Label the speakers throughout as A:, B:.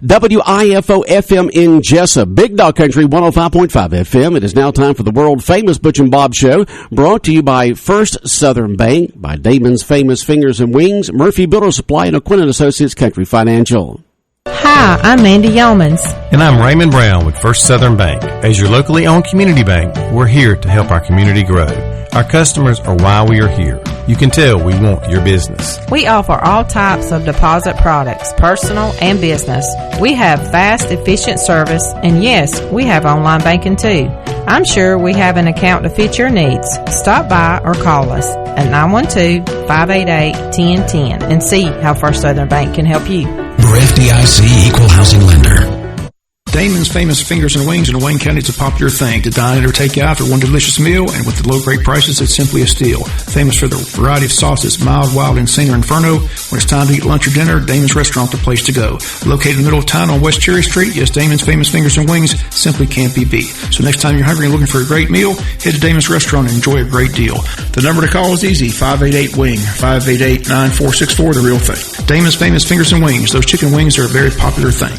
A: WIFO FM in Jesup, Big Dog Country 105.5 FM. It is now time for the world-famous Butch and Bob Show, brought to you by First Southern Bank, by Damon's Famous Fingers and Wings, Murphy Builder Supply, and O'Quinn & Associates Country Financial.
B: Hi, I'm Mandy Yeomans.
C: And I'm Raymond Brown with First Southern Bank. As your locally owned community bank, we're here to help our community grow. Our customers are why we are here. You can tell we want your business.
B: We offer all types of deposit products, personal and business. We have fast, efficient service, and yes, we have online banking too. I'm sure we have an account to fit your needs. Stop by or call us at 912-588-1010 and see how First Southern Bank can help you.
D: Your FDIC Equal Housing Lender.
E: Damon's Famous Fingers and Wings in Wayne County is a popular thing. To dine in or take out for one delicious meal, and with the low great prices, it's simply a steal. Famous for the variety of sauces, mild, wild, insane, or inferno. When it's time to eat lunch or dinner, Damon's Restaurant the place to go. Located in the middle of town on West Cherry Street, yes, Damon's Famous Fingers and Wings simply can't be beat. So next time you're hungry and looking for a great meal, head to Damon's Restaurant and enjoy a great deal. The number to call is easy, 588-WING, 588-9464, the real thing. Damon's Famous Fingers and Wings. Those chicken wings are a very popular thing.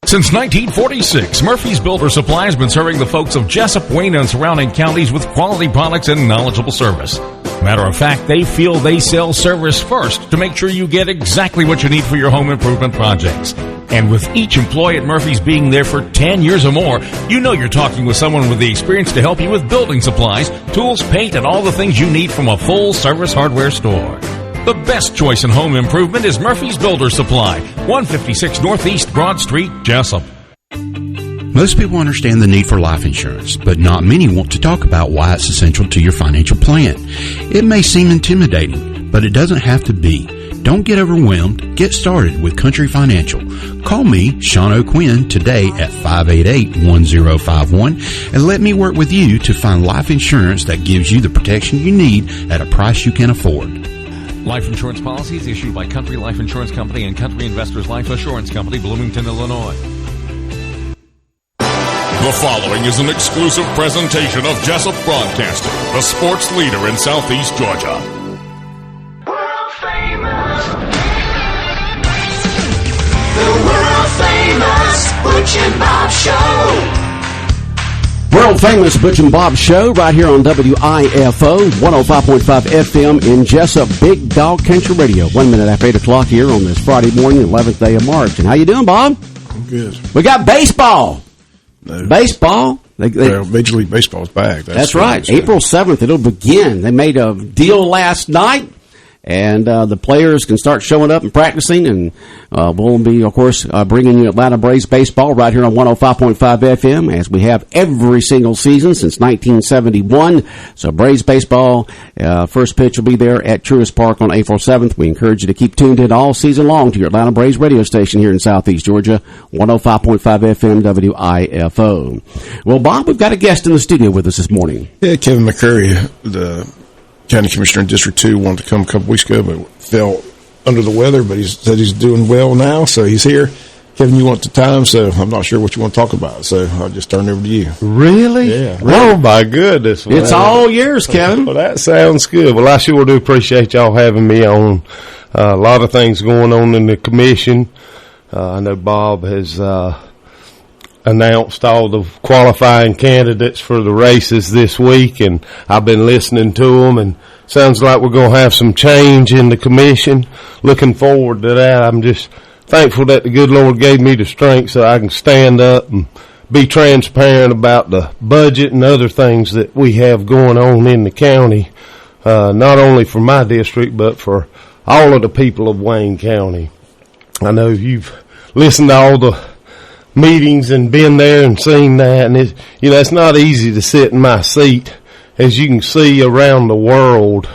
F: Since 1946, Murphy's Builder Supply has been serving the folks of Jesup, Wayne, and surrounding counties with quality products and knowledgeable service. Matter of fact, they feel they sell service first to make sure you get exactly what you need for your home improvement projects. And with each employee at Murphy's being there for 10 years or more, you know you're talking with someone with the experience to help you with building supplies, tools, paint, and all the things you need from a full-service hardware store. The best choice in home improvement is Murphy's Builder Supply, 156 Northeast Broad Street, Jesup.
G: Most people understand the need for life insurance, but not many want to talk about why it's essential to your financial plan. It may seem intimidating, but it doesn't have to be. Don't get overwhelmed. Get started with Country Financial. Call me, Sean O'Quinn, today at 588-1051 and let me work with you to find life insurance that gives you the protection you need at a price you can afford.
F: Life insurance policies issued by Country Life Insurance Company and Country Investors Life Assurance Company, Bloomington, Illinois.
H: The following is an exclusive presentation of Jesup Broadcasting, the sports leader in Southeast Georgia.
I: World famous. The world famous Butch and Bob Show.
A: World famous Butch and Bob Show right here on WIFO 105.5 FM in Jesup, Big Dog Country Radio. 1 minute after 8 o'clock here on this Friday morning, 11th day of March. And how you doing, Bob?
J: I'm good.
A: We got baseball.
J: No.
A: Baseball.
J: Major League Baseball's back.
A: That's right. April 7th, it'll begin. They made a deal last night, and the players can start showing up and practicing, and we'll be, of course, bringing you Atlanta Braves baseball right here on 105.5 FM, as we have every single season since 1971. So Braves baseball, first pitch will be there at Truist Park on April 7th. We encourage you to keep tuned in all season long to your Atlanta Braves radio station here in Southeast Georgia, 105.5 FM WIFO. Well, Bob, we've got a guest in the studio with us this morning.
J: Yeah, Kevin McCurry, the County Commissioner in District 2, wanted to come a couple weeks ago, but fell under the weather, but he said he's doing well now, so he's here. Kevin, you want the time, so I'm not sure what you want to talk about, so I'll just turn it over to you.
K: Really?
J: Yeah.
K: Oh, my goodness.
A: It's all yours, Kevin.
K: Well, that sounds good. Well, I sure do appreciate y'all having me on. A lot of things going on in the commission. I know Bob has announced all the qualifying candidates for the races this week, and I've been listening to them, and sounds like we're going to have some change in the commission. Looking forward to that. I'm just thankful that the good Lord gave me the strength so I can stand up and be transparent about the budget and other things that we have going on in the county, not only for my district, but for all of the people of Wayne County. I know you've listened to all the meetings and been there and seen that, and it's not easy to sit in my seat. As you can see around the world,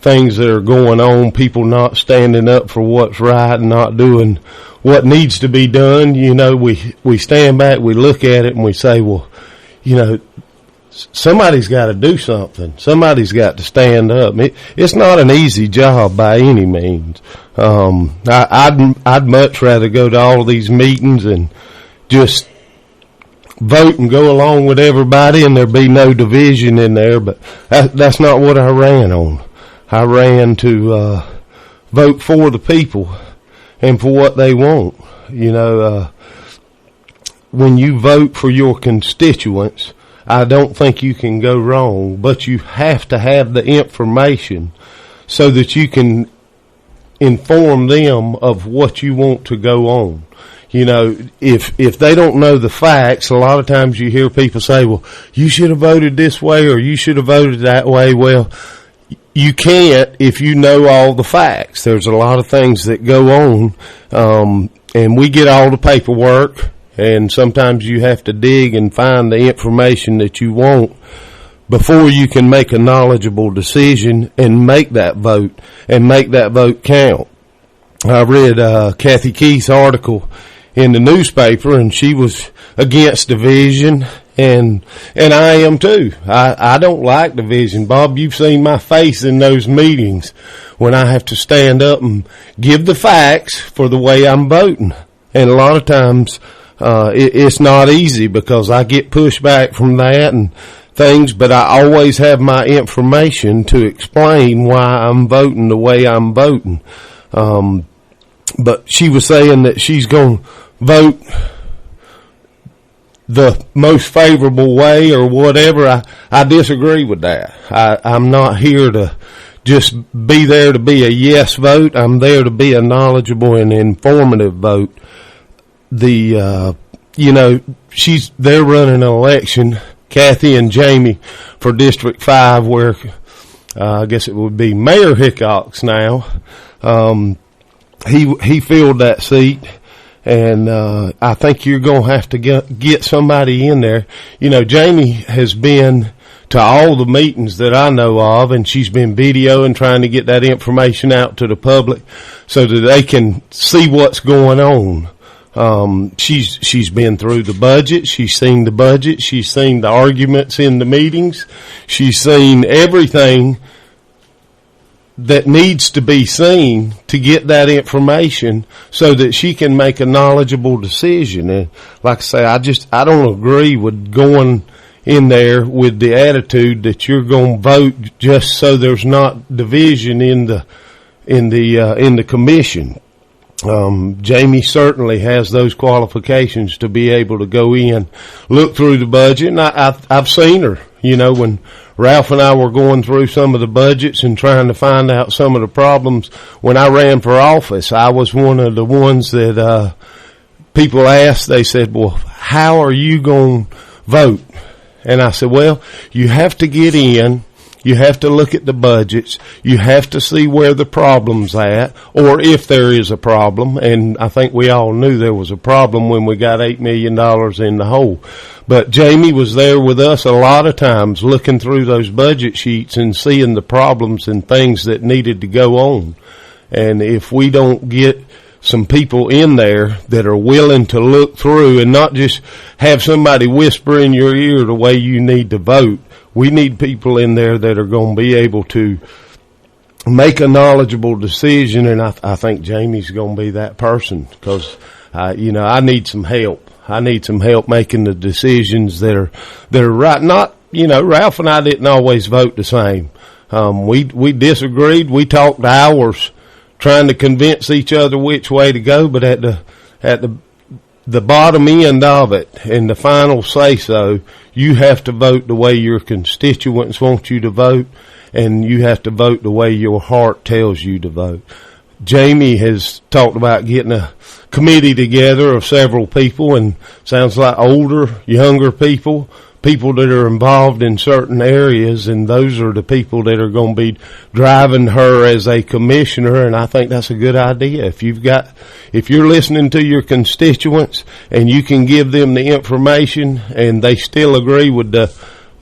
K: things that are going on, people not standing up for what's right and not doing what needs to be done. We stand back, we look at it, and we say, well, somebody's got to do something. Somebody's got to stand up. It's not an easy job by any means. I'd much rather go to all these meetings and just vote and go along with everybody and there be no division in there, but that's not what I ran on. I ran to vote for the people and for what they want. When you vote for your constituents, I don't think you can go wrong, but you have to have the information so that you can inform them of what you want to go on. If they don't know the facts, a lot of times you hear people say, well, you should have voted this way or you should have voted that way. Well, you can't if you know all the facts. There's a lot of things that go on, and we get all the paperwork, and sometimes you have to dig and find the information that you want before you can make a knowledgeable decision and make that vote count. I read Kathy Keith's article in the newspaper, and she was against division, and I am too. I don't like division. Bob, you've seen my face in those meetings when I have to stand up and give the facts for the way I'm voting. And a lot of times it's not easy because I get pushback from that and things, but I always have my information to explain why I'm voting the way I'm voting. But she was saying that she's going to vote the most favorable way or whatever. I disagree with that. I'm not here to just be there to be a yes vote. I'm there to be a knowledgeable and informative vote. They're running an election, Kathy and Jamie, for District 5, where I guess it would be Mayor Hickox now. He filled that seat, and I think you're going to have to get somebody in there. Jamie has been to all the meetings that I know of, and she's been videoing, trying to get that information out to the public so that they can see what's going on. She's been through the budget. She's seen the budget. She's seen the arguments in the meetings. She's seen everything that needs to be seen to get that information so that she can make a knowledgeable decision. And like I say, I don't agree with going in there with the attitude that you're going to vote just so there's not division in the commission. Jamie certainly has those qualifications to be able to go in, look through the budget, and I've seen her, when Ralph and I were going through some of the budgets and trying to find out some of the problems. When I ran for office, I was one of the ones that people asked, they said, well, how are you going to vote? And I said, well, you have to get in. You have to look at the budgets. You have to see where the problem's at, or if there is a problem. And I think we all knew there was a problem when we got $8 million in the hole. But Jamie was there with us a lot of times looking through those budget sheets and seeing the problems and things that needed to go on. And if we don't get some people in there that are willing to look through and not just have somebody whisper in your ear the way you need to vote, we need people in there that are going to be able to make a knowledgeable decision, and I think Jamie's going to be that person because, I need some help. I need some help making the decisions that are right. Not, Ralph and I didn't always vote the same. We disagreed. We talked hours trying to convince each other which way to go, but at the bottom end of it and the final say-so, you have to vote the way your constituents want you to vote, and you have to vote the way your heart tells you to vote. Jamie has talked about getting a committee together of several people, and sounds like older, younger people that are involved in certain areas, and those are the people that are going to be driving her as a commissioner, and I think that's a good idea. If you're listening to your constituents and you can give them the information and they still agree with the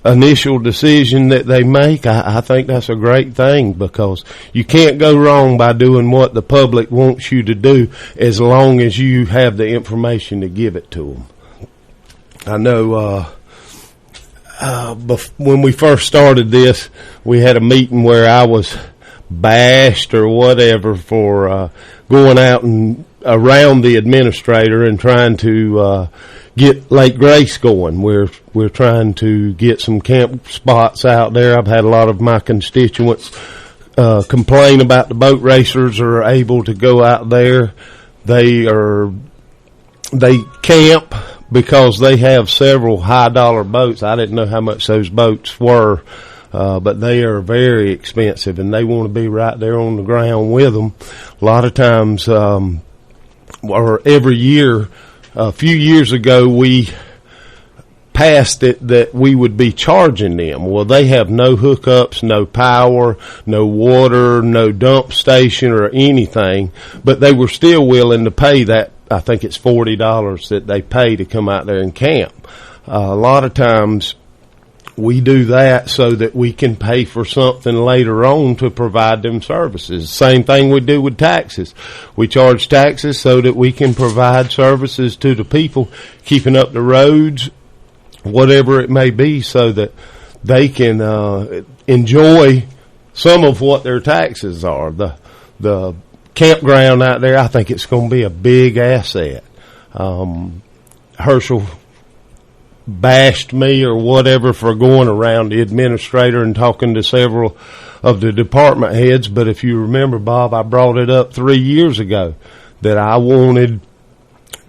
K: initial decision that they make, I think that's a great thing, because you can't go wrong by doing what the public wants you to do as long as you have the information to give it to them. I know, when we first started this, we had a meeting where I was bashed or whatever for going out and around the administrator and trying to get Lake Grace going. We're trying to get some camp spots out there. I've had a lot of my constituents complain about the boat racers are able to go out there. They are they camp because they have several high-dollar boats. I didn't know how much those boats were, but they are very expensive, and they want to be right there on the ground with them. A lot of times, or every year, a few years ago, we passed it that we would be charging them. Well, they have no hookups, no power, no water, no dump station or anything, but they were still willing to pay that. I think it's $40 that they pay to come out there and camp. A lot of times we do that so that we can pay for something later on to provide them services. Same thing we do with taxes. We charge taxes so that we can provide services to the people, keeping up the roads, whatever it may be, so that they can enjoy some of what their taxes are. The campground out there, I think it's going to be a big asset. Herschel bashed me or whatever for going around the administrator and talking to several of the department heads, but if you remember, Bob, I brought it up 3 years ago that I wanted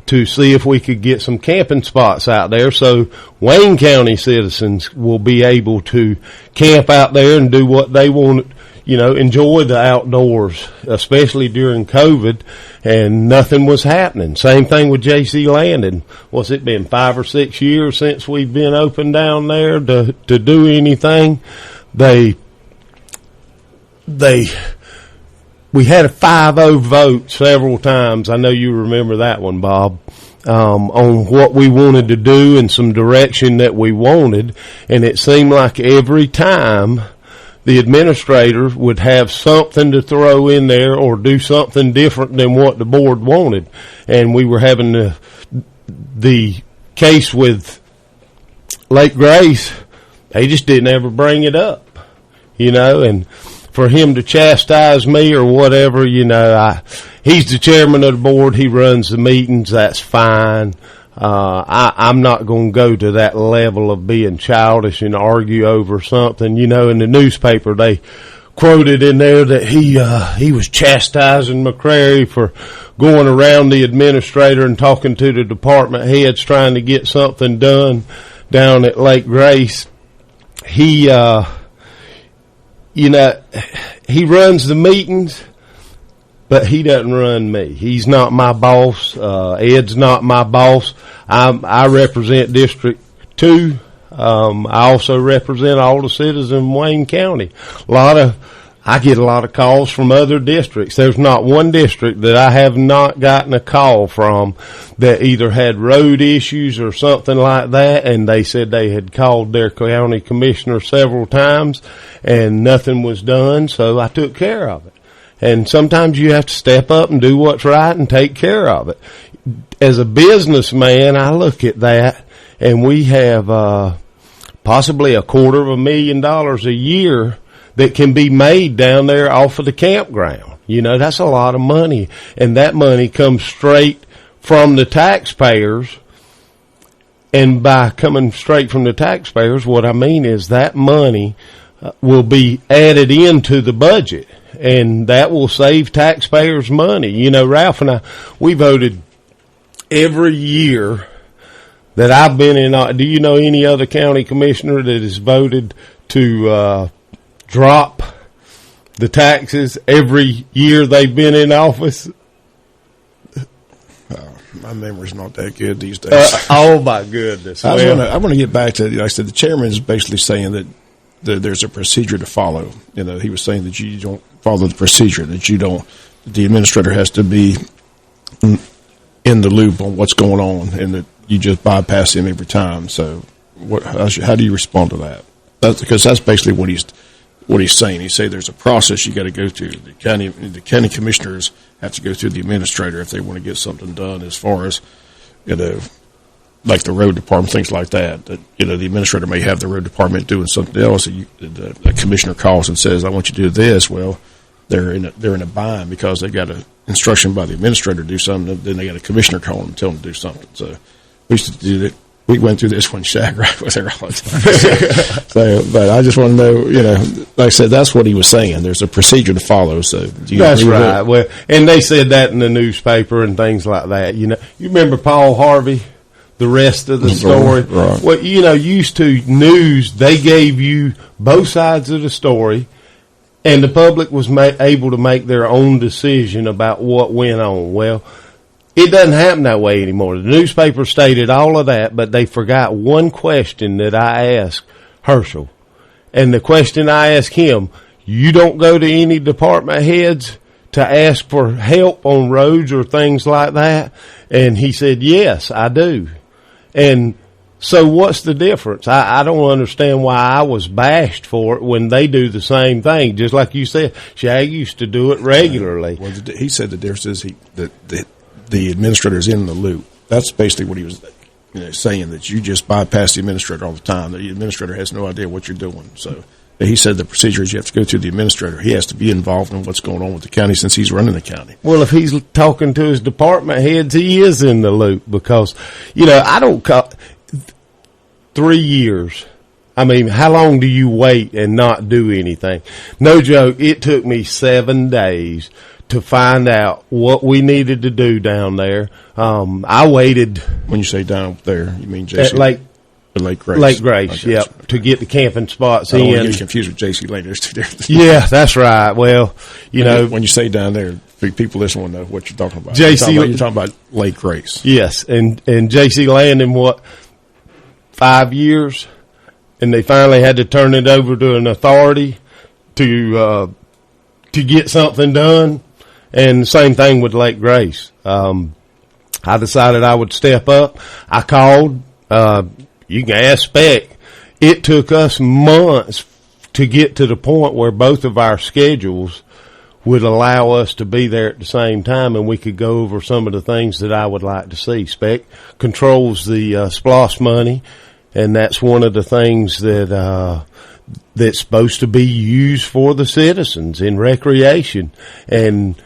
K: to see if we could get some camping spots out there so Wayne County citizens will be able to camp out there and do what they want, enjoy the outdoors, especially during COVID, and nothing was happening. Same thing with J.C. Landon. What's it been, 5 or 6 years since we've been open down there to do anything? We had a 5-0 vote several times. I know you remember that one, Bob, on what we wanted to do and some direction that we wanted. And it seemed like every time the administrator would have something to throw in there or do something different than what the board wanted. And we were having the case with Lake Grace. They just didn't ever bring it up, and for him to chastise me or whatever, he's the chairman of the board. He runs the meetings. That's fine. I'm not going to go to that level of being childish and argue over something. In the newspaper, they quoted in there that he was chastising McCrary for going around the administrator and talking to the department heads trying to get something done down at Lake Grace. He runs the meetings, but he doesn't run me. He's not my boss. Ed's not my boss. I represent District 2. I also represent all the citizens in Wayne County. I get a lot of calls from other districts. There's not one district that I have not gotten a call from that either had road issues or something like that, and they said they had called their county commissioner several times and nothing was done, so I took care of it. And sometimes you have to step up and do what's right and take care of it. As a businessman, I look at that, and we have possibly $250,000 a year that can be made down there off of the campground. That's a lot of money, and that money comes straight from the taxpayers. And by coming straight from the taxpayers, what I mean is that money will be added into the budget, and that will save taxpayers money. Ralph and I, we voted every year that I've been in. Do you know any other county commissioner that has voted to drop the taxes every year they've been in office?
J: My memory's not that good these days.
K: Oh my goodness!
J: I want to get back to. Like I said, the chairman is basically saying that there's a procedure to follow. He was saying that you don't follow the procedure. The administrator has to be in the loop on what's going on, and that you just bypass him every time. So, how do you respond to that? Because that's basically what he's saying. He's saying there's a process you got to go through. The county commissioners have to go through the administrator if they want to get something done, as far as like the road department, things like that. That the administrator may have the road department doing something else. The commissioner calls and says, "I want you to do this." Well, they're in a bind because they've got an instruction by the administrator to do something. Then they got a commissioner call them and tell them to do something. So we used to do that we went through this when Shaq was there all the time. So, but I just want to know, like I said, that's what he was saying. There's a procedure to follow. So
K: that's right. Well, and they said that in the newspaper and things like that. You remember Paul Harvey, the rest of the story?
J: Right.
K: Well, used to news, they gave you both sides of the story, and the public was able to make their own decision about what went on. Well, it doesn't happen that way anymore. The newspaper stated all of that, but they forgot one question that I asked Herschel. And the question I asked him, you don't go to any department heads to ask for help on roads or things like that? And he said, yes, I do. And so what's the difference? I don't understand why I was bashed for it when they do the same thing. Just like you said, Shag used to do it regularly.
J: Well, he said the difference is that the administrator's in the loop. That's basically what he was saying, that you just bypass the administrator all the time. The administrator has no idea what you're doing. So he said the procedure is you have to go through the administrator. He has to be involved in what's going on with the county since he's running the county.
K: Well, if he's talking to his department heads, he is in the loop because, I don't call 3 years. I mean, how long do you wait and not do anything? No joke, it took me 7 days to find out what we needed to do down there. I waited.
J: When you say down there, you mean JC? Lake Grace.
K: Lake Grace, yep, to get the camping spots in.
J: I don't want to get confused with JC Lane. There's two different.
K: Yeah, that's right. Well,
J: when you say down there, people listen want to know what you're talking about.
K: JC,
J: you're talking about Lake Grace.
K: Yes, and JC Land in 5 years, and they finally had to turn it over to an authority to get something done. And the same thing with Lake Grace. I decided I would step up. I called. You can ask Spec. It took us months to get to the point where both of our schedules would allow us to be there at the same time, and we could go over some of the things that I would like to see. Spec controls the SPLOST money, and that's one of the things that's supposed to be used for the citizens in recreation. And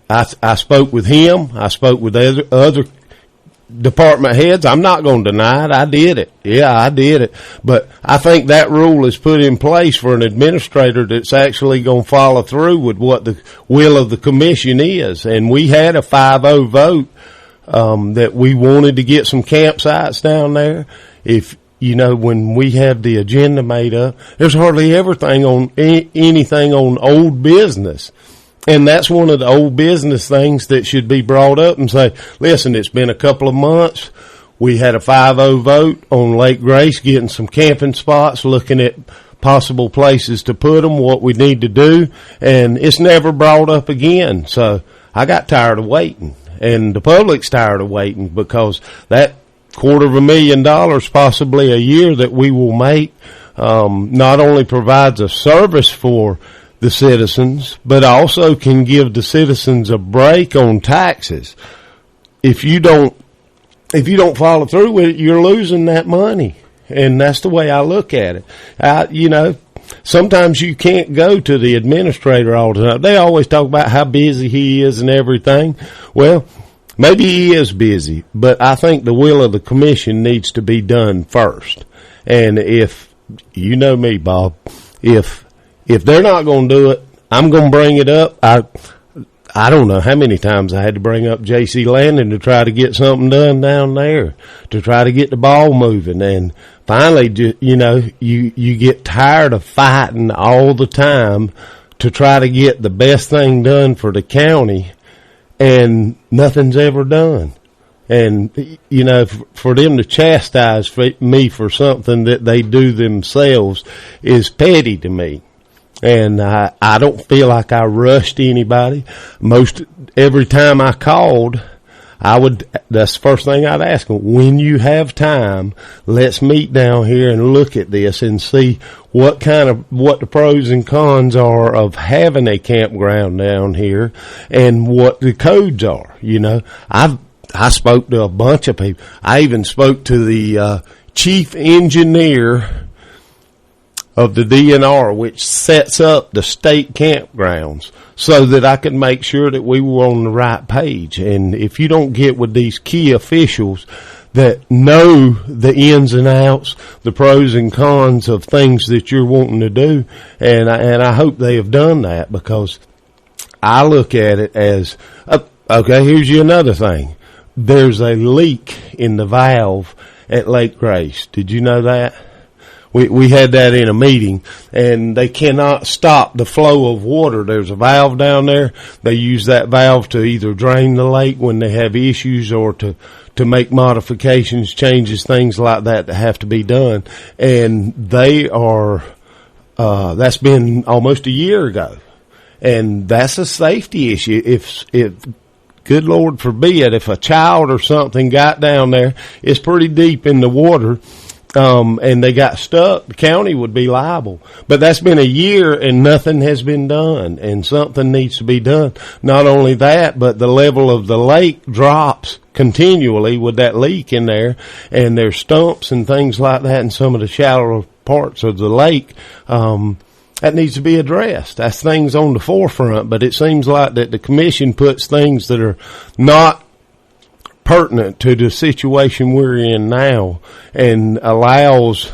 K: I spoke with him. I spoke with other department heads. I'm not going to deny it. I did it. Yeah, I did it. But I think that rule is put in place for an administrator that's actually going to follow through with what the will of the commission is. And we had a 5-0 vote that we wanted to get some campsites down there. When we had the agenda made up, there's hardly anything on old business. And that's one of the old business things that should be brought up and say, listen, it's been a couple of months. We had a 5-0 vote on Lake Grace, getting some camping spots, looking at possible places to put them, what we need to do. And it's never brought up again. So I got tired of waiting. And the public's tired of waiting because that $250,000 possibly a year that we will make not only provides a service for the citizens, but also can give the citizens a break on taxes. If you don't follow through with it, you're losing that money. And that's the way I look at it. Sometimes you can't go to the administrator all the time. They always talk about how busy he is and everything. Well, maybe he is busy, but I think the will of the commission needs to be done first. And if, you know me, Bob, if they're not going to do it, I'm going to bring it up. I don't know how many times I had to bring up JC Landing to try to get something done down there, to try to get the ball moving. And finally, you get tired of fighting all the time to try to get the best thing done for the county, and nothing's ever done. And, for them to chastise me for something that they do themselves is petty to me. And I don't feel like I rushed anybody. Every time I called, that's the first thing I'd ask them. When you have time, let's meet down here and look at this and see what the pros and cons are of having a campground down here and what the codes are. I spoke to a bunch of people. I even spoke to the chief engineer of the DNR, which sets up the state campgrounds, so that I could make sure that we were on the right page. And if you don't get with these key officials, that know the ins and outs, the pros and cons of things that you're wanting to do. And I hope they have done that, because I look at it as, okay, here's you another thing. There's a leak in the valve at Lake Grace. Did you know that? We had that in a meeting, and they cannot stop the flow of water. There's a valve down there. They use that valve to either drain the lake when they have issues, or to make modifications, changes, things like that have to be done. And they are, that's been almost a year ago. And that's a safety issue. If good Lord forbid, if a child or something got down there, it's pretty deep in the water, and they got stuck, the county would be liable. But that's been a year and nothing has been done, and something needs to be done. Not only that, but the level of the lake drops continually with that leak in there, and there's stumps and things like that in some of the shallower parts of the lake. That needs to be addressed. That's things on the forefront, but it seems like that the commission puts things that are not pertinent to the situation we're in now, and allows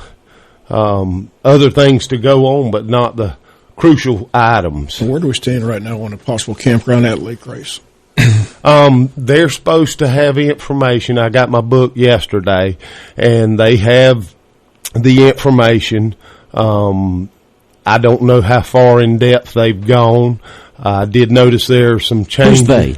K: other things to go on, but not the crucial items.
J: So where do we stand right now on a possible campground at Lake Grace?
K: They're supposed to have information. I got my book yesterday, and they have the information. I don't know how far in depth they've gone. I did notice there are some changes.
A: Who's they?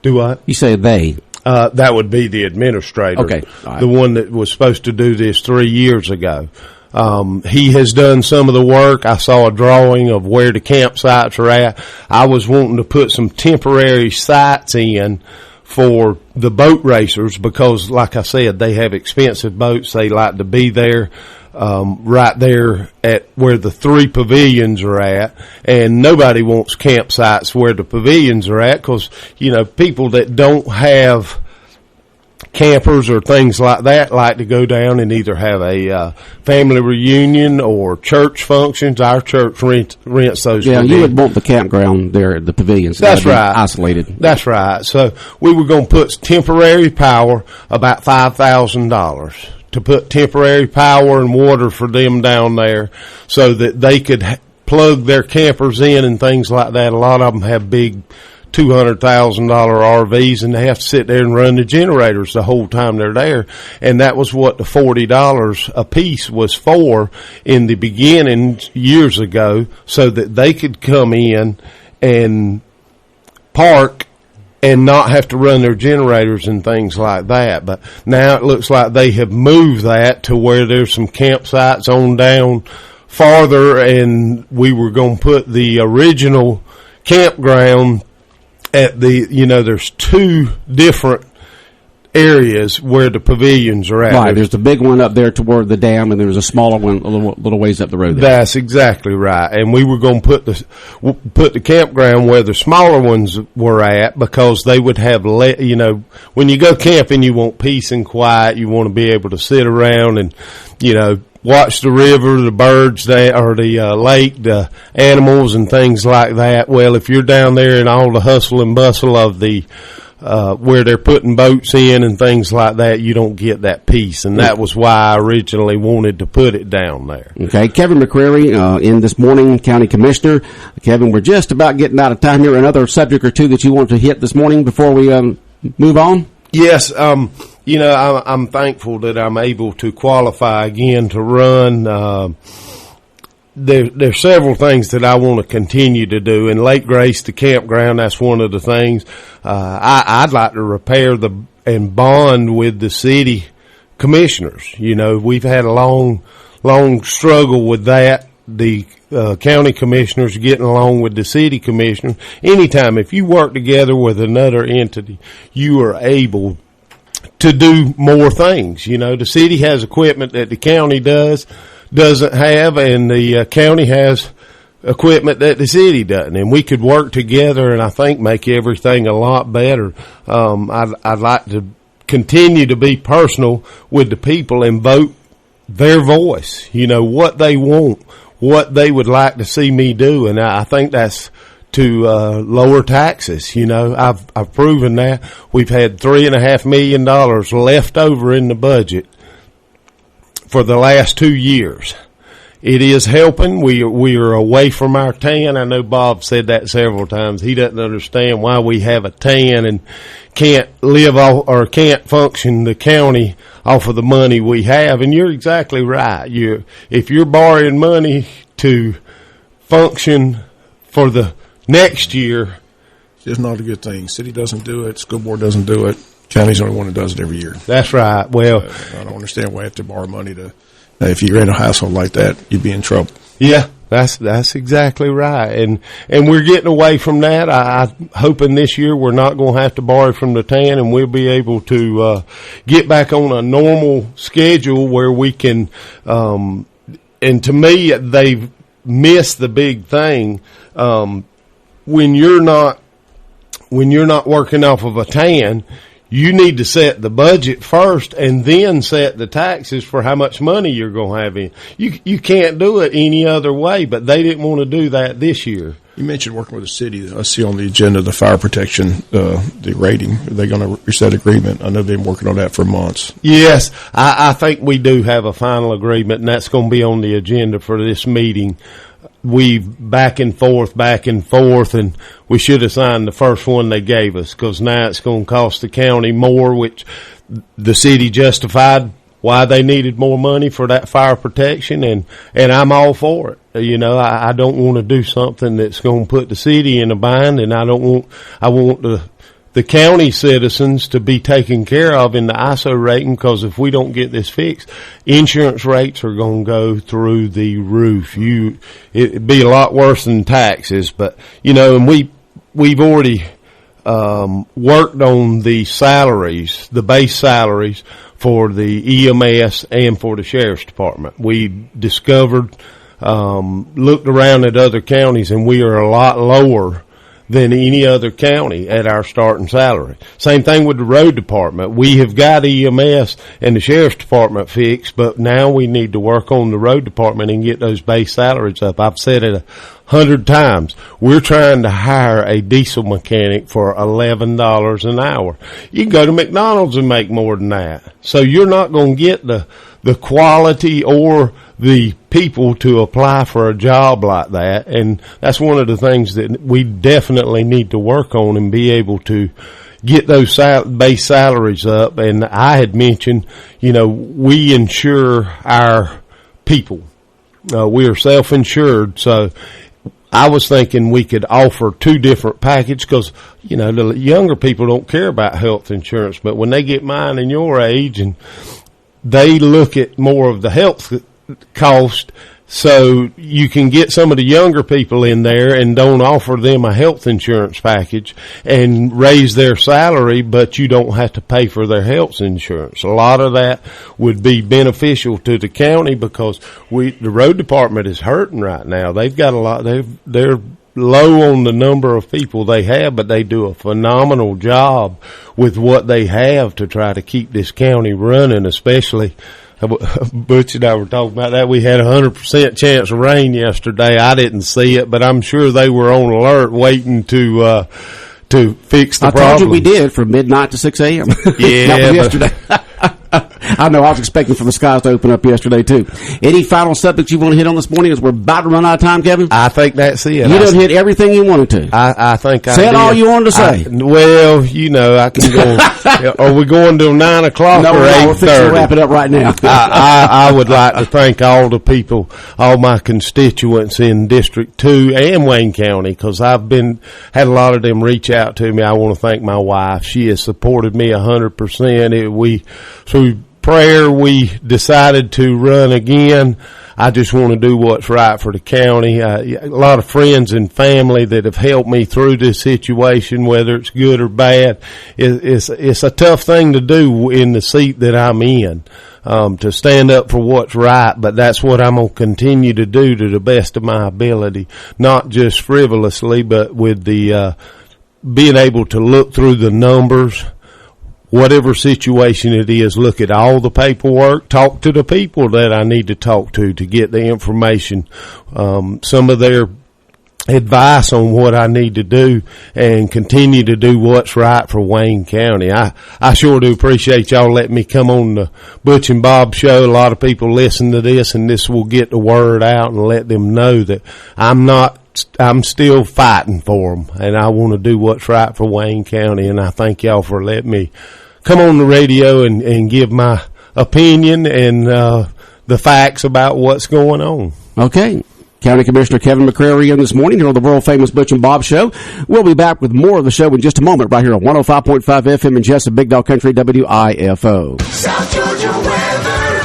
K: Do what?
A: You say they.
K: That would be the administrator.
A: Okay. All right.
K: The one that was supposed to do this 3 years ago. He has done some of the work. I saw a drawing of where the campsites are at. I was wanting to put some temporary sites in for the boat racers, because, like I said, they have expensive boats. They like to be there, right there at where the 3 pavilions are at. And nobody wants campsites where the pavilions are at, because, you know, people that don't have campers or things like that like to go down and either have a family reunion or church functions. Our church rents those.
A: Yeah, you would want the campground there at the pavilions.
K: That's right.
A: Isolated.
K: That's right. So we were going to put temporary power, about $5,000, to put temporary power and water for them down there, so that they could plug their campers in and things like that. A lot of them have big $200,000 RVs, and they have to sit there and run the generators the whole time they're there. And that was what the $40 a piece was for in the beginning years ago, so that they could come in and park and not have to run their generators and things like that. But now it looks like they have moved that to where there's some campsites on down farther, and we were going to put the original campground at the, you know, there's 2 different areas where the pavilions are at.
A: Right, there's the big one up there toward the dam, and there's a smaller one a little ways up the road there.
K: That's exactly right. And we were going to put the campground where the smaller ones were at, because they would have, you know, when you go camping, you want peace and quiet. You want to be able to sit around and, you know, watch the river, the birds, or the lake, the animals and things like that. Well, if you're down there in all the hustle and bustle of the where they're putting boats in and things like that, you don't get that peace. And that was why I originally wanted to put it down there.
A: Okay, Kevin McCreary in this morning, County Commissioner. Kevin, we're just about getting out of time here. Another subject or two that you want to hit this morning before we move on?
K: Yes, you know, I'm thankful that I'm able to qualify again to run. There's several things that I want to continue to do. In Lake Grace, the campground, that's one of the things. I'd like to repair and bond with the city commissioners. You know, we've had a long struggle with that. The county commissioners getting along with the city commissioners. Anytime, if you work together with another entity, you are able to do more things. You know, the city has equipment that the county doesn't have, and the county has equipment that the city doesn't, and we could work together and I think make everything a lot better. I'd like to continue to be personal with the people and vote their voice, you know, what they want, what they would like to see me do, and I think that's lower taxes. You know, I've proven that. We've had $3.5 million left over in the budget for the last 2 years. It is helping. We are away from our tan. I know Bob said that several times. He doesn't understand why we have a tan and can't live off or can't function the county off of the money we have. And you're exactly right. If you're borrowing money to function for the next year,
J: it's just not a good thing. City doesn't do it. School board doesn't do it. County's the only one that does it every year.
K: That's right. Well,
J: I don't understand why you have to borrow money to. If you're in a household like that, you'd be in trouble.
K: Yeah, that's exactly right. And we're getting away from that. I'm hoping this year we're not going to have to borrow from the TAN, and we'll be able to get back on a normal schedule where we can. And to me, they've missed the big thing. When you're not working off of a TAN, you need to set the budget first and then set the taxes for how much money you're going to have in. You can't do it any other way, but they didn't want to do that this year.
J: You mentioned working with the city. I see on the agenda the fire protection, the rating. Are they going to reach that agreement? I know they've been working on that for months.
K: Yes, I think we do have a final agreement, and that's going to be on the agenda for this meeting. We've back and forth, and we should have signed the first one they gave us, because now it's going to cost the county more, which the city justified why they needed more money for that fire protection, and I'm all for it. You know, I don't want to do something that's going to put the city in a bind, and I want the county citizens to be taken care of in the ISO rating, because if we don't get this fixed, insurance rates are going to go through the roof. It'd be a lot worse than taxes, but you know, and we've already worked on the salaries, the base salaries for the EMS and for the sheriff's department. We discovered, looked around at other counties, and we are a lot lower than any other county at our starting salary. Same thing with the road department. We have got EMS and the sheriff's department fixed, but now we need to work on the road department and get those base salaries up. I've said it 100 times. We're trying to hire a diesel mechanic for $11 an hour. You can go to McDonald's and make more than that. So you're not going to get the quality or the people to apply for a job like that. And that's one of the things that we definitely need to work on and be able to get those base salaries up. And I had mentioned, you know, we insure our people. We are self-insured. So I was thinking we could offer two different packages, because, you know, the younger people don't care about health insurance. But when they get mine and your age, and they look at more of the health cost, so you can get some of the younger people in there and don't offer them a health insurance package and raise their salary, but you don't have to pay for their health insurance. A lot of that would be beneficial to the county, because the road department is hurting right now. They've got a lot. They're low on the number of people they have, but they do a phenomenal job with what they have to try to keep this county running, especially. Butch and I were talking about that. We had 100% chance of rain yesterday. I didn't see it, but I'm sure they were on alert waiting to fix the problem.
A: I told you we did from midnight to 6 a.m.
K: Yeah.
A: Yesterday. I know. I was expecting for the skies to open up yesterday, too. Any final subjects you want to hit on this morning, as we're about to run out of time, Kevin?
K: I think that's it.
A: You done hit everything you wanted to.
K: I think I
A: said
K: did.
A: all you wanted to say.
K: Well, you know, I can go. Are we going till 9 o'clock or 8:30?
A: We're fixing to wrap it up right now.
K: I would like to thank all the people, all my constituents in District 2 and Wayne County, because I've had a lot of them reach out to me. I want to thank my wife. She has supported me 100%. Through prayer, we decided to run again. I just want to do what's right for the county. A lot of friends and family that have helped me through this situation, whether it's good or bad. It's a tough thing to do in the seat that I'm in, to stand up for what's right, but that's what I'm going to continue to do to the best of my ability, not just frivolously, but with the being able to look through the numbers. Whatever situation it is, look at all the paperwork, talk to the people that I need to talk to get the information. Some of their advice on what I need to do and continue to do what's right for Wayne County. I sure do appreciate y'all letting me come on the Butch and Bob show. A lot of people listen to this, and this will get the word out and let them know that I'm still fighting for them, and I want to do what's right for Wayne County. And I thank y'all for letting me come on the radio and give my opinion and the facts about what's going on.
A: Okay. County Commissioner Kevin McCrary in this morning here on the world-famous Butch and Bob Show. We'll be back with more of the show in just a moment right here on 105.5 FM in Jesup, Big Dog Country, WIFO.
I: South Georgia weather.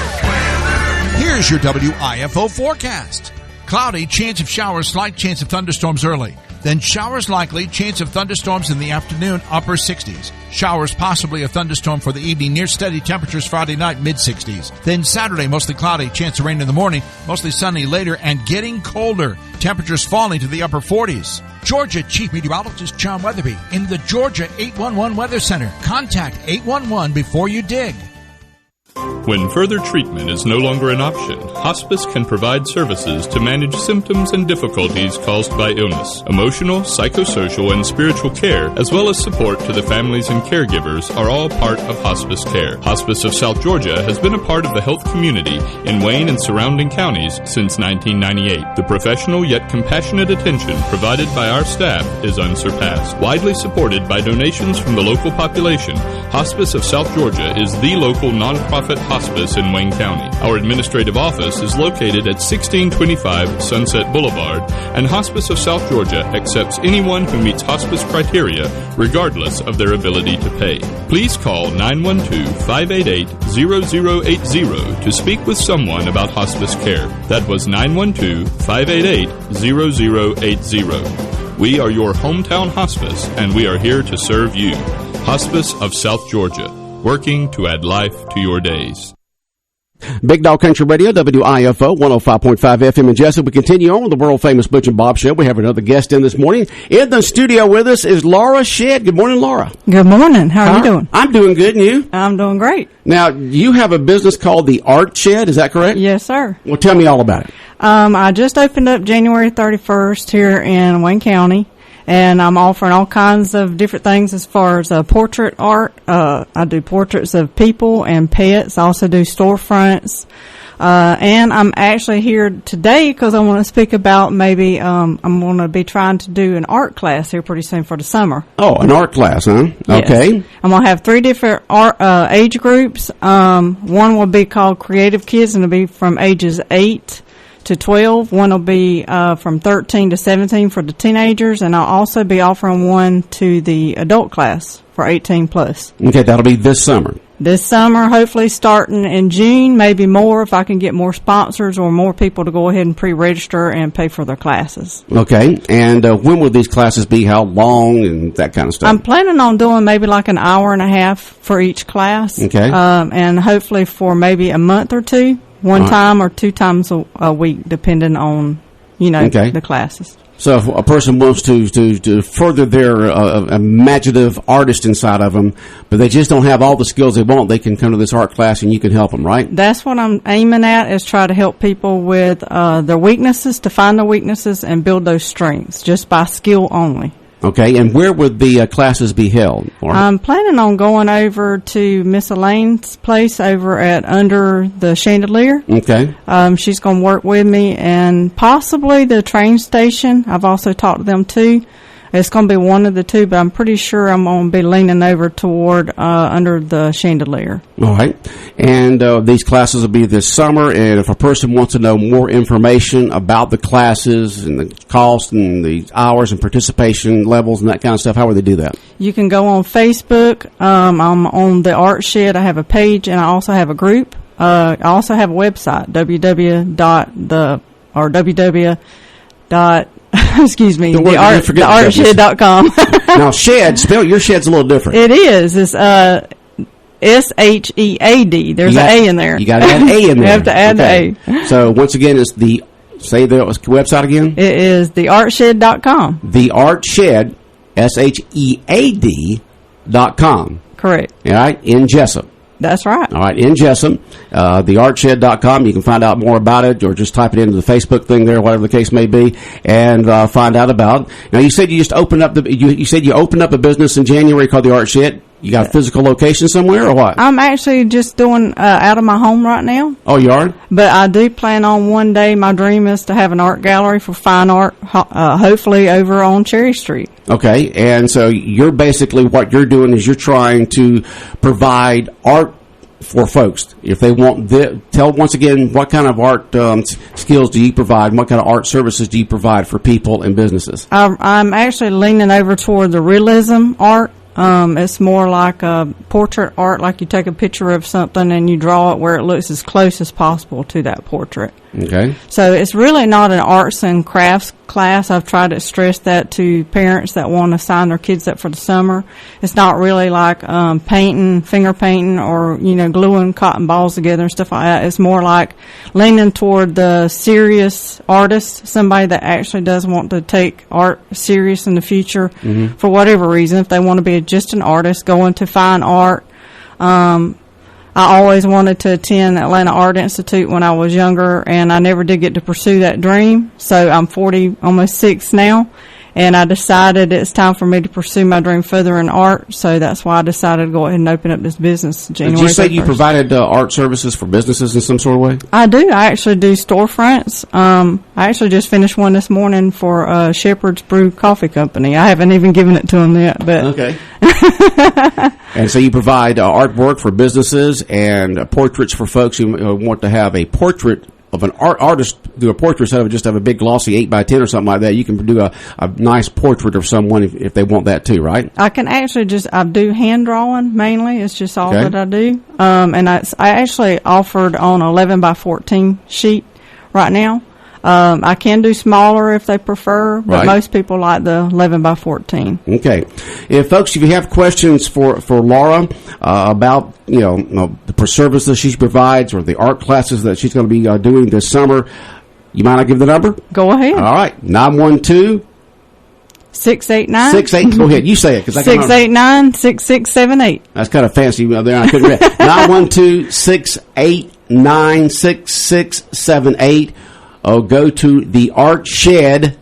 L: Here's your WIFO forecast. Cloudy, chance of showers, slight chance of thunderstorms early. Then showers likely, chance of thunderstorms in the afternoon, upper 60s. Showers, possibly a thunderstorm for the evening, near steady temperatures Friday night, mid-60s. Then Saturday, mostly cloudy, chance of rain in the morning, mostly sunny later, and getting colder. Temperatures falling to the upper 40s. Georgia Chief Meteorologist John Weatherby in the Georgia 811 Weather Center. Contact 811 before you dig.
M: When further treatment is no longer an option, hospice can provide services to manage symptoms and difficulties caused by illness. Emotional, psychosocial, and spiritual care, as well as support to the families and caregivers, are all part of hospice care. Hospice of South Georgia has been a part of the health community in Wayne and surrounding counties since 1998. The professional yet compassionate attention provided by our staff is unsurpassed. Widely supported by donations from the local population, Hospice of South Georgia is the local nonprofit hospice in Wayne County. Our administrative office is located at 1625 Sunset Boulevard, and Hospice of South Georgia accepts anyone who meets hospice criteria, regardless of their ability to pay. Please call 912-588-0080 to speak with someone about hospice care. That was 912-588-0080. We are your hometown hospice, and we are here to serve you. Hospice of South Georgia, working to add life to your days.
A: Big Dog Country Radio, WIFO, 105.5 FM in Jesup. We continue on with the world-famous Butch and Bob Show. We have another guest in this morning. In the studio with us is Laura Shedd. Good morning, Laura.
N: Good morning. How are you doing?
A: I'm doing good, and you?
N: I'm doing great.
A: Now, you have a business called the Art Shed, is that correct?
N: Yes, sir.
A: Well, tell me all about it.
N: I just opened up January 31st here in Wayne County. And I'm offering all kinds of different things as far as portrait art. I do portraits of people and pets. I also do storefronts. And I'm actually here today because I want to speak about maybe I'm going to be trying to do an art class here pretty soon for the summer.
A: Oh, an art class, huh?
N: Yes.
A: Okay.
N: I'm going to have 3 different art age groups. One will be called Creative Kids, and it'll be from ages 8 to 12. One will be from 13 to 17 for the teenagers, and I'll also be offering one to the adult class for 18 plus.
A: Okay, that'll be this summer.
N: This summer, hopefully starting in June, maybe more if I can get more sponsors or more people to go ahead and pre-register and pay for their classes.
A: Okay, and when will these classes be? How long and that kind of stuff?
N: I'm planning on doing maybe like an hour and a half for each class.
A: Okay.
N: And hopefully for maybe a month or two. One time or 2 times a week, depending on, the classes.
A: So if a person wants to further their imaginative artist inside of them, but they just don't have all the skills they want, they can come to this art class and you can help them, right?
N: That's what I'm aiming at, is try to help people with their weaknesses, to find their weaknesses and build those strengths just by skill only.
A: Okay, and where would the classes be held?
N: I'm planning on going over to Miss Elaine's place over at Under the Chandelier.
A: Okay.
N: She's going to work with me, and possibly the train station. I've also talked to them too. It's going to be one of the two, but I'm pretty sure I'm going to be leaning over toward Under the Chandelier.
A: All right. And these classes will be this summer, and if a person wants to know more information about the classes and the cost and the hours and participation levels and that kind of stuff, how would they do that?
N: You can go on Facebook. I'm on the Art Shed. I have a page, and I also have a group. I also have a website, theartshed.com.
A: Now, shed, spell your shed's a little different.
N: It is. It's SHEAD. There's an A in there.
A: You got to add an A in there.
N: You have to add the A.
A: So, once again, it's say the website again?
N: It is theartshed.com.
A: Theartshed, SHEAD.com.
N: Correct.
A: All right, in Jesup.
N: That's right.
A: All right, in Jesup, theartshed.com. You can find out more about it, or just type it into the Facebook thing there, whatever the case may be, and find out about it. Now, you said you just opened up you said you opened up a business in January called the Art Shed. You got a physical location somewhere, or what?
N: I'm actually just doing out of my home right now.
A: Oh, you are?
N: But I do plan on one day, my dream is to have an art gallery for fine art, hopefully over on Cherry Street.
A: Okay, and so you're basically, what you're doing is you're trying to provide art for folks. If they want, tell once again, what kind of art skills do you provide, and what kind of art services do you provide for people and businesses?
N: I'm actually leaning over toward the realism art. It's more like a portrait art, like you take a picture of something and you draw it where it looks as close as possible to that portrait.
A: Okay.
N: So it's really not an arts and crafts class. I've tried to stress that to parents that want to sign their kids up for the summer. It's not really like painting, finger painting, or gluing cotton balls together and stuff like that. It's more like leaning toward the serious artist, somebody that actually does want to take art serious in the future for whatever reason. If they want to be just an artist, go into fine art. I always wanted to attend Atlanta Art Institute when I was younger, and I never did get to pursue that dream. So I'm 40, almost 6 now, and I decided it's time for me to pursue my dream further in art. So that's why I decided to go ahead and open up this business January 31st.
A: Did you say you provided art services for businesses in some sort of way?
N: I do. I actually do storefronts. I actually just finished one this morning for Shepherd's Brew Coffee Company. I haven't even given it to them yet, but
A: okay. And so you provide artwork for businesses and portraits for folks who want to have a portrait of an artist, do a portrait instead of just have a big glossy 8x10 or something like that. You can do a nice portrait of someone if they want that too, right?
N: I can actually I do hand drawing mainly. It's just all that I do. And I actually offered on 11x14 sheet right now. I can do smaller if they prefer, but most people like the 11x14.
A: Okay. If you have questions for Laura about the services she provides or the art classes that she's going to be doing this summer, you mind I give the number?
N: Go ahead.
A: All right. 912
N: 689.
A: Go ahead. You say it.
N: 689-6678.
A: That's kind of fancy there. I couldn't read. 912-689-6678. Go to theartshed,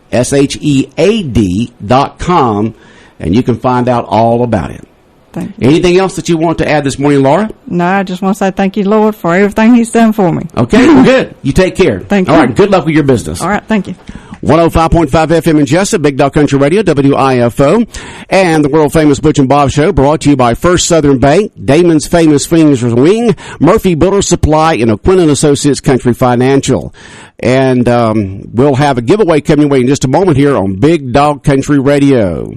A: SHEAD.com, and you can find out all about it.
N: Thank you.
A: Anything else that you want to add this morning, Laura?
N: No, I just want to say thank you, Lord, for everything He's done for me.
A: Okay, well, good. You take care.
N: Thank you.
A: All right, good luck with your business.
N: All right, thank you.
A: 105.5 FM in Jesup, Big Dog Country Radio, WIFO, and the world-famous Butch and Bob Show, brought to you by First Southern Bank, Damon's Famous Fingers Wing, Murphy Builder Supply, and O'Quinn & Associates Country Financial. And we'll have a giveaway coming away in just a moment here on Big Dog Country Radio.